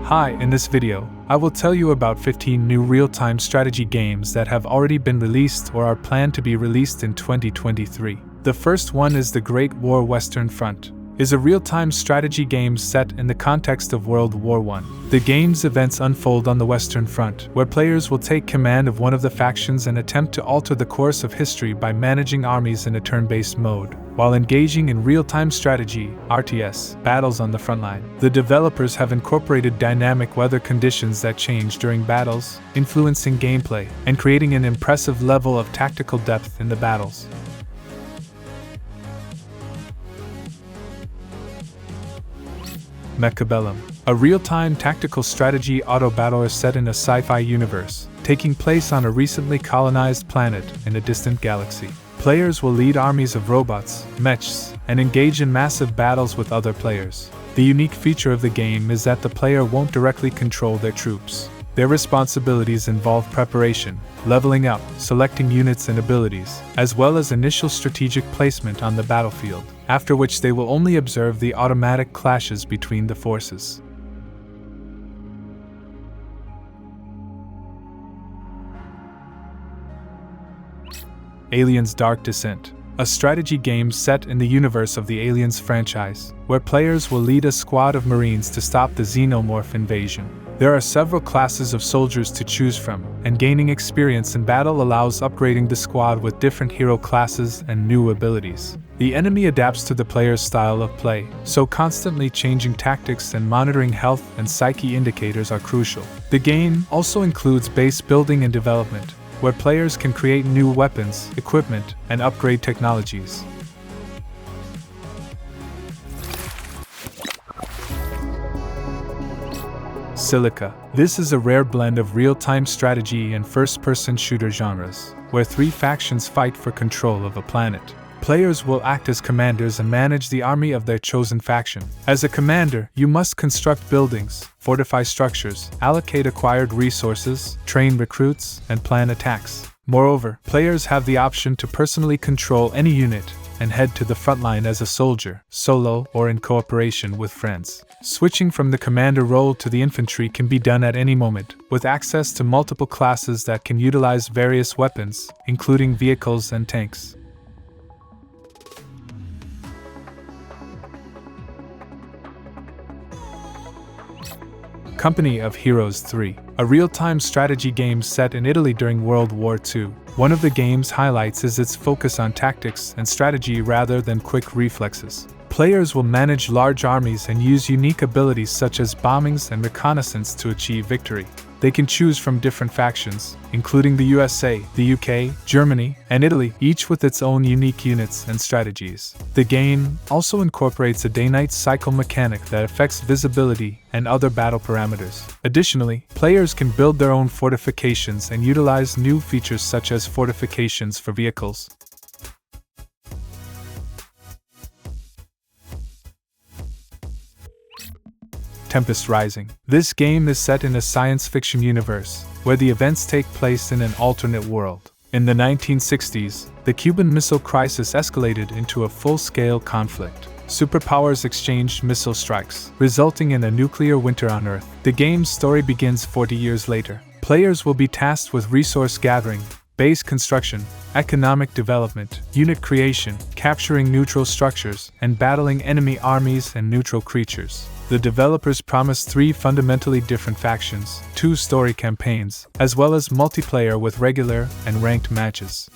Hi, in this video, I will tell you about 15 new real-time strategy games that have already been released or are planned to be released in 2023. The first one is The Great War Western Front. Is a real-time strategy game set in the context of World War I. The game's events unfold on the Western Front, where players will take command of one of the factions and attempt to alter the course of history by managing armies in a turn-based mode, while engaging in real-time strategy (RTS) battles on the frontline. The developers have incorporated dynamic weather conditions that change during battles, influencing gameplay, and creating an impressive level of tactical depth in the battles. Mechabellum, a real-time tactical strategy auto-battler set in a sci-fi universe, taking place on a recently colonized planet in a distant galaxy. Players will lead armies of robots, mechs, and engage in massive battles with other players. The unique feature of the game is that the player won't directly control their troops. Their responsibilities involve preparation, leveling up, selecting units and abilities, as well as initial strategic placement on the battlefield, after which they will only observe the automatic clashes between the forces. Aliens: Dark Descent, a strategy game set in the universe of the Aliens franchise, where players will lead a squad of Marines to stop the Xenomorph invasion. There are several classes of soldiers to choose from, and gaining experience in battle allows upgrading the squad with different hero classes and new abilities. The enemy adapts to the player's style of play, so constantly changing tactics and monitoring health and psyche indicators are crucial. The game also includes base building and development, where players can create new weapons, equipment, and upgrade technologies. Silica. This is a rare blend of real-time strategy and first-person shooter genres, where three factions fight for control of a planet. Players will act as commanders and manage the army of their chosen faction. As a commander, you must construct buildings, fortify structures, allocate acquired resources, train recruits, and plan attacks. Moreover, players have the option to personally control any unit and head to the frontline as a soldier, solo, or in cooperation with friends. Switching from the commander role to the infantry can be done at any moment, with access to multiple classes that can utilize various weapons, including vehicles and tanks. Company of Heroes 3, a real-time strategy game set in Italy during World War II. One of the game's highlights is its focus on tactics and strategy rather than quick reflexes. Players will manage large armies and use unique abilities such as bombings and reconnaissance to achieve victory. They can choose from different factions, including the USA, the UK, Germany, and Italy, each with its own unique units and strategies. The game also incorporates a day-night cycle mechanic that affects visibility and other battle parameters. Additionally, players can build their own fortifications and utilize new features such as fortifications for vehicles. Tempest Rising. This game is set in a science fiction universe, where the events take place in an alternate world. In the 1960s, the Cuban Missile Crisis escalated into a full-scale conflict. Superpowers exchanged missile strikes, resulting in a nuclear winter on Earth. The game's story begins 40 years later. Players will be tasked with resource gathering, base construction, economic development, unit creation, capturing neutral structures, and battling enemy armies and neutral creatures. The developers promise 3 fundamentally different factions, 2 story campaigns, as well as multiplayer with regular and ranked matches.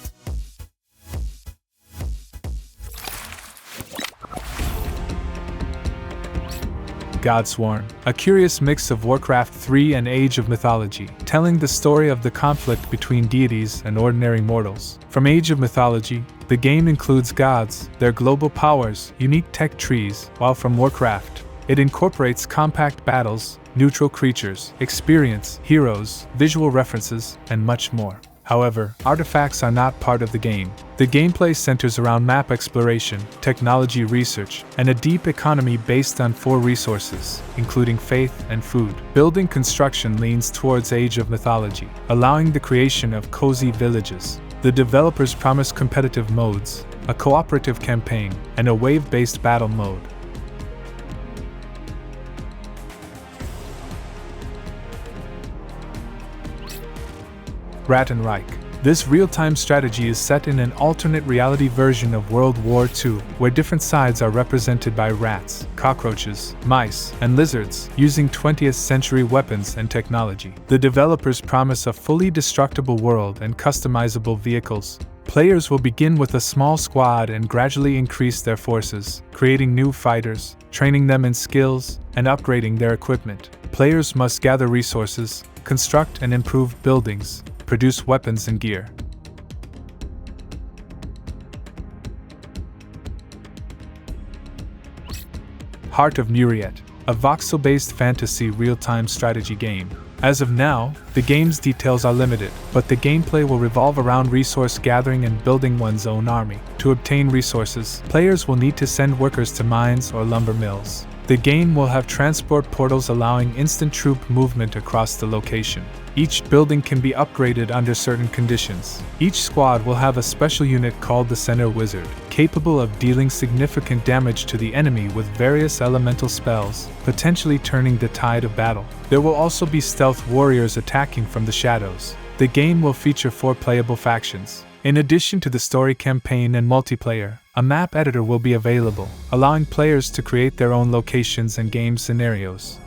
Godsworn, a curious mix of Warcraft 3 and Age of Mythology, telling the story of the conflict between deities and ordinary mortals. From Age of Mythology, the game includes gods, their global powers, unique tech trees, while from Warcraft, it incorporates compact battles, neutral creatures, experience, heroes, visual references, and much more. However, artifacts are not part of the game. The gameplay centers around map exploration, technology research, and a deep economy based on 4 resources, including faith and food. Building construction leans towards Age of Mythology, allowing the creation of cozy villages. The developers promise competitive modes, a cooperative campaign, and a wave-based battle mode. Ratten Reich. This real-time strategy is set in an alternate reality version of World War II, where different sides are represented by rats, cockroaches, mice, and lizards, using 20th century weapons and technology. The developers promise a fully destructible world and customizable vehicles. Players will begin with a small squad and gradually increase their forces, creating new fighters, training them in skills, and upgrading their equipment. Players must gather resources, construct and improve buildings, produce weapons and gear. Heart of Muriet, a voxel-based fantasy real-time strategy game. As of now, the game's details are limited, but the gameplay will revolve around resource gathering and building one's own army. To obtain resources, players will need to send workers to mines or lumber mills. The game will have transport portals allowing instant troop movement across the location. Each building can be upgraded under certain conditions. Each squad will have a special unit called the Center Wizard, capable of dealing significant damage to the enemy with various elemental spells, potentially turning the tide of battle. There will also be stealth warriors attacking from the shadows. The game will feature 4 playable factions. In addition to the story campaign and multiplayer, a map editor will be available, allowing players to create their own locations and game scenarios.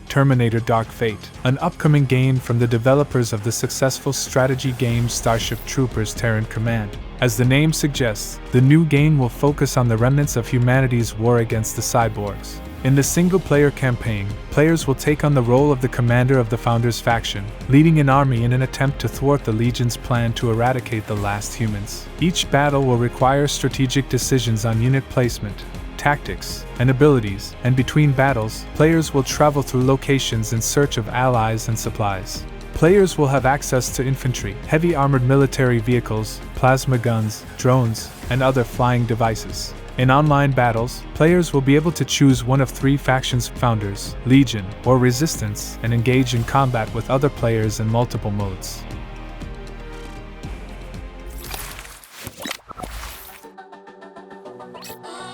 Terminator Dark Fate, an upcoming game from the developers of the successful strategy game Starship Troopers Terran Command. As the name suggests, the new game will focus on the remnants of humanity's war against the cyborgs. In the single-player campaign, players will take on the role of the commander of the Founders faction, leading an army in an attempt to thwart the Legion's plan to eradicate the last humans. Each battle will require strategic decisions on unit placement, tactics, and abilities, and between battles, players will travel through locations in search of allies and supplies. Players will have access to infantry, heavy armored military vehicles, plasma guns, drones, and other flying devices. In online battles, players will be able to choose one of 3 factions: Founders, Legion, or Resistance, and engage in combat with other players in multiple modes.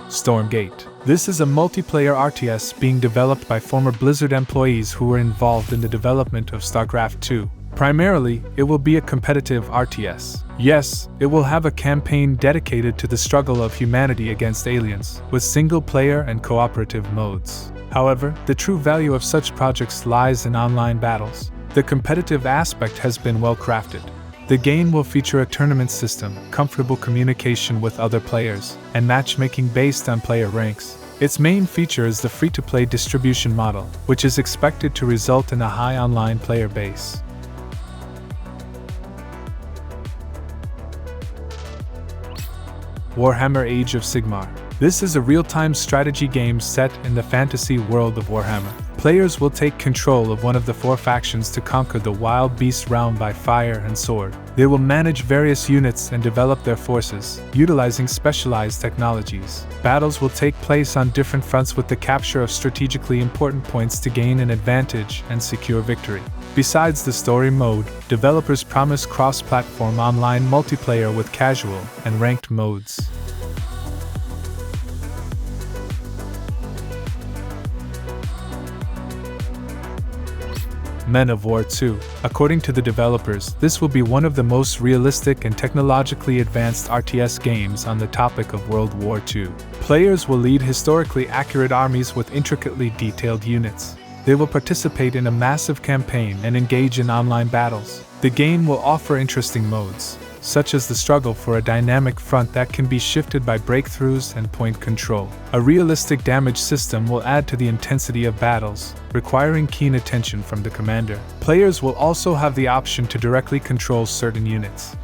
Stormgate. This is a multiplayer RTS being developed by former Blizzard employees who were involved in the development of StarCraft II. Primarily, it will be a competitive RTS. Yes, it will have a campaign dedicated to the struggle of humanity against aliens, with single-player and cooperative modes. However, the true value of such projects lies in online battles. The competitive aspect has been well crafted. The game will feature a tournament system, comfortable communication with other players, and matchmaking based on player ranks. Its main feature is the free-to-play distribution model, which is expected to result in a high online player base. Warhammer Age of Sigmar. This is a real-time strategy game set in the fantasy world of Warhammer. Players will take control of one of the 4 factions to conquer the wild beast realm by fire and sword. They will manage various units and develop their forces, utilizing specialized technologies. Battles will take place on different fronts with the capture of strategically important points to gain an advantage and secure victory. Besides the story mode, developers promise cross-platform online multiplayer with casual and ranked modes. Men of War 2. According to the developers, this will be one of the most realistic and technologically advanced RTS games on the topic of World War II. Players will lead historically accurate armies with intricately detailed units. They will participate in a massive campaign and engage in online battles. The game will offer interesting modes, such as the struggle for a dynamic front that can be shifted by breakthroughs and point control. A realistic damage system will add to the intensity of battles, requiring keen attention from the commander. Players will also have the option to directly control certain units.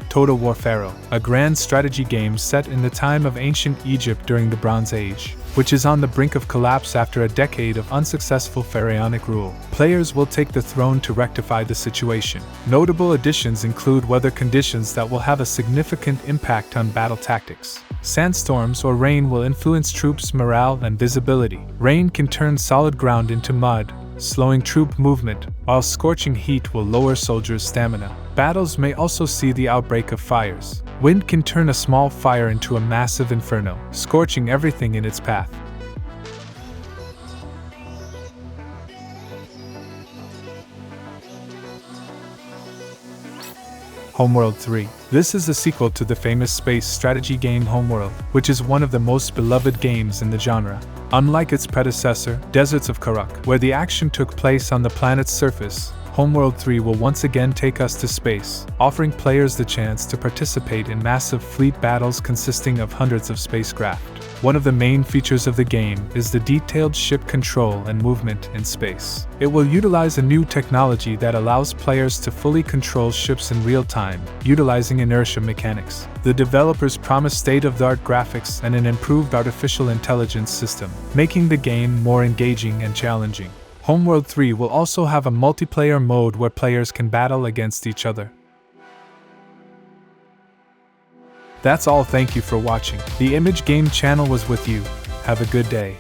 Total War Pharaoh, a grand strategy game set in the time of ancient Egypt during the Bronze Age, which is on the brink of collapse after a decade of unsuccessful pharaonic rule. Players will take the throne to rectify the situation. Notable additions include weather conditions that will have a significant impact on battle tactics. Sandstorms or rain will influence troops' morale and visibility. Rain can turn solid ground into mud, slowing troop movement, while scorching heat will lower soldiers' stamina. Battles may also see the outbreak of fires. Wind can turn a small fire into a massive inferno, scorching everything in its path. Homeworld 3. This is a sequel to the famous space strategy game Homeworld, which is one of the most beloved games in the genre. Unlike its predecessor, Deserts of Karak, where the action took place on the planet's surface, Homeworld 3 will once again take us to space, offering players the chance to participate in massive fleet battles consisting of hundreds of spacecraft. One of the main features of the game is the detailed ship control and movement in space. It will utilize a new technology that allows players to fully control ships in real time, utilizing inertia mechanics. The developers promise state-of-the-art graphics and an improved artificial intelligence system, making the game more engaging and challenging. Homeworld 3 will also have a multiplayer mode where players can battle against each other. That's all, thank you for watching. The Image Game channel was with you. Have a good day.